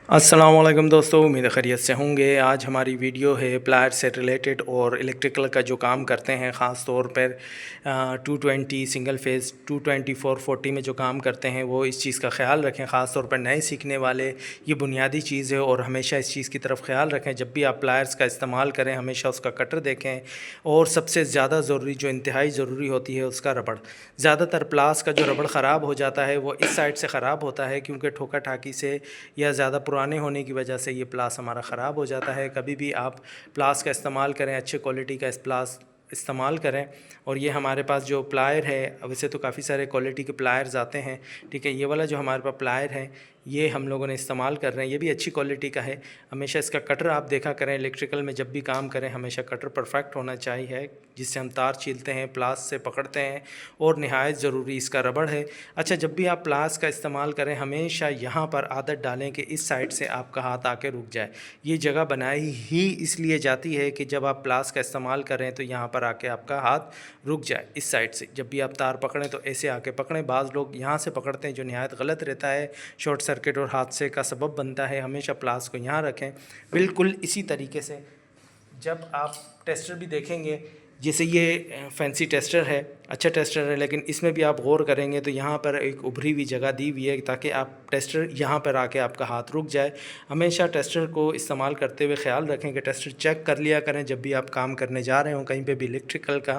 अस्सलाम वालेकुम दोस्तों, उम्मीद है खैरियत से होंगे। आज हमारी वीडियो है प्लायर से रिलेटेड और इलेक्ट्रिकल का जो काम करते हैं, ख़ास तौर पर 220 सिंगल फेज़ 220 440 में जो काम करते हैं वो इस चीज़ का ख्याल रखें। ख़ास तौर पर नए सीखने वाले ये बुनियादी चीज़ है और हमेशा इस चीज़ की तरफ ख्याल रखें। जब भी आप प्लायर्स का इस्तेमाल करें हमेशा उसका कटर देखें और सबसे ज़्यादा ज़रूरी जो इंतहाई ज़रूरी होती है उसका रबड़। ज़्यादातर प्लास का जो रबड़ ख़राब हो जाता है वो इस साइड से ख़राब होता है, क्योंकि ठोका ठाकी से या ज़्यादा पुराने होने की वजह से ये प्लास हमारा ख़राब हो जाता है। कभी भी आप प्लास का इस्तेमाल करें, अच्छे क्वालिटी का प्लास इस्तेमाल करें। और ये हमारे पास जो प्लायर है, वैसे तो काफ़ी सारे क्वालिटी के प्लायर्स आते हैं, ठीक है। ये वाला जो हमारे पास प्लायर है ये हम लोगों ने इस्तेमाल कर रहे हैं, ये भी अच्छी क्वालिटी का है। हमेशा इसका कटर आप देखा करें, इलेक्ट्रिकल में जब भी काम करें हमेशा कटर परफेक्ट होना चाहिए, जिससे हम तार छीलते हैं, प्लास से पकड़ते हैं। और नहायत ज़रूरी इसका रबड़ है। अच्छा, जब भी आप प्लास का इस्तेमाल करें हमेशा यहाँ पर आदत डालें कि इस साइड से आपका हाथ आके रुक जाए। ये जगह बनाई ही इसलिए जाती है कि जब आप प्लास का इस्तेमाल करें तो यहाँ पर आके आपका हाथ रुक जाए इस साइड से। जब भी आप तार पकड़ें तो ऐसे आके पकड़ें। बाज़ लोग यहाँ से पकड़ते हैं जो नहायत गलत रहता है, शॉर्ट सर्किट और हादसे का सबब बनता है। हमेशा प्लास को यहाँ रखें। बिल्कुल इसी तरीके से जब आप टेस्टर भी देखेंगे, जैसे ये फैंसी टेस्टर है, अच्छा टेस्टर है, लेकिन इसमें भी आप गौर करेंगे तो यहाँ पर एक उभरी हुई जगह दी हुई है ताकि आप टेस्टर यहाँ पर आके आपका हाथ रुक जाए। हमेशा टेस्टर को इस्तेमाल करते हुए ख्याल रखें कि टेस्टर चेक कर लिया करें। जब भी आप काम करने जा रहे हो कहीं पे भी इलेक्ट्रिकल का,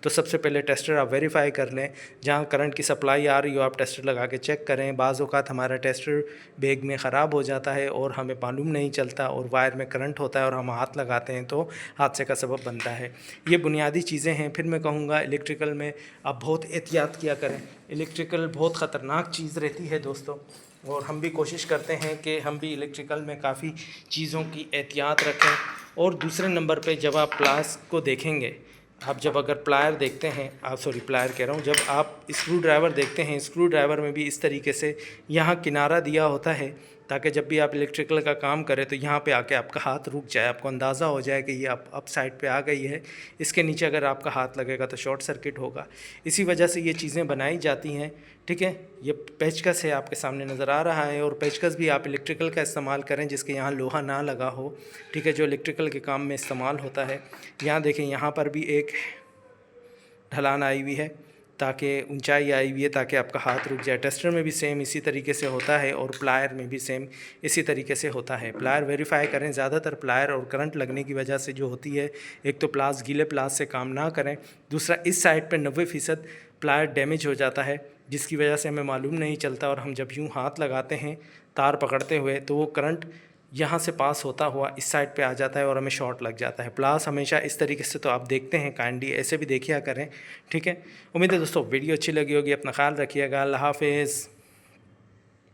तो सबसे पहले टेस्टर आप वेरीफाई कर लें। जहाँ करंट की सप्लाई आ रही हो आप टेस्टर लगा के चेक करें। बाज़ औक़ात हमारा टेस्टर बैग में ख़राब हो जाता है और हमें मालूम नहीं चलता और वायर में करंट होता है और हम हाथ लगाते हैं तो हादसे का सबब बनता है। ये बुनियादी चीज़ें हैं। फिर मैं कहूँगा इलेक्ट्रिकल में आप बहुत एहतियात किया करें। इलेक्ट्रिकल बहुत ख़तरनाक चीज़ रहती है दोस्तों, और हम भी कोशिश करते हैं कि हम भी इलेक्ट्रिकल में काफ़ी चीज़ों की एहतियात रखें। और दूसरे नंबर पे जब आप प्लास को देखेंगे, आप जब अगर प्लायर देखते हैं, आप सॉरी प्लायर कह रहा हूँ, जब आप स्क्रू ड्राइवर देखते हैं, स्क्रू ड्राइवर में भी इस तरीके से यहाँ किनारा दिया होता है ताकि जब भी आप इलेक्ट्रिकल का काम करें तो यहाँ पे आके आपका हाथ रुक जाए, आपको अंदाज़ा हो जाए कि ये अप साइड पे आ गई है। इसके नीचे अगर आपका हाथ लगेगा तो शॉर्ट सर्किट होगा। इसी वजह से ये चीज़ें बनाई जाती हैं, ठीक है। ये पेचकस है आपके सामने नज़र आ रहा है, और पेचकस भी आप इलेक्ट्रिकल का इस्तेमाल करें जिसके यहाँ लोहा ना लगा हो, ठीक है, जो इलेक्ट्रिकल के काम में इस्तेमाल होता है। यहाँ देखें, यहाँ पर भी एक ढलान आई हुई है ताकि ऊंचाई आई हुई है ताकि आपका हाथ रुक जाए। टेस्टर में भी सेम इसी तरीके से होता है और प्लायर में भी सेम इसी तरीके से होता है। प्लायर वेरीफाई करें। ज़्यादातर प्लायर और करंट लगने की वजह से जो होती है, एक तो प्लास गीले प्लास से काम ना करें, दूसरा इस साइड पे 90% प्लायर डैमेज हो जाता है जिसकी वजह से हमें मालूम नहीं चलता, और हम जब यूँ हाथ लगाते हैं तार पकड़ते हुए तो वो करंट यहाँ से पास होता हुआ इस साइड पे आ जाता है और हमें शॉर्ट लग जाता है। प्लास हमेशा इस तरीके से तो आप देखते हैं, काइंडली ऐसे भी देखिया करें, ठीक है। उम्मीद है दोस्तों वीडियो अच्छी लगी होगी। अपना ख्याल रखिएगा। अल्लाह हाफ़िज़।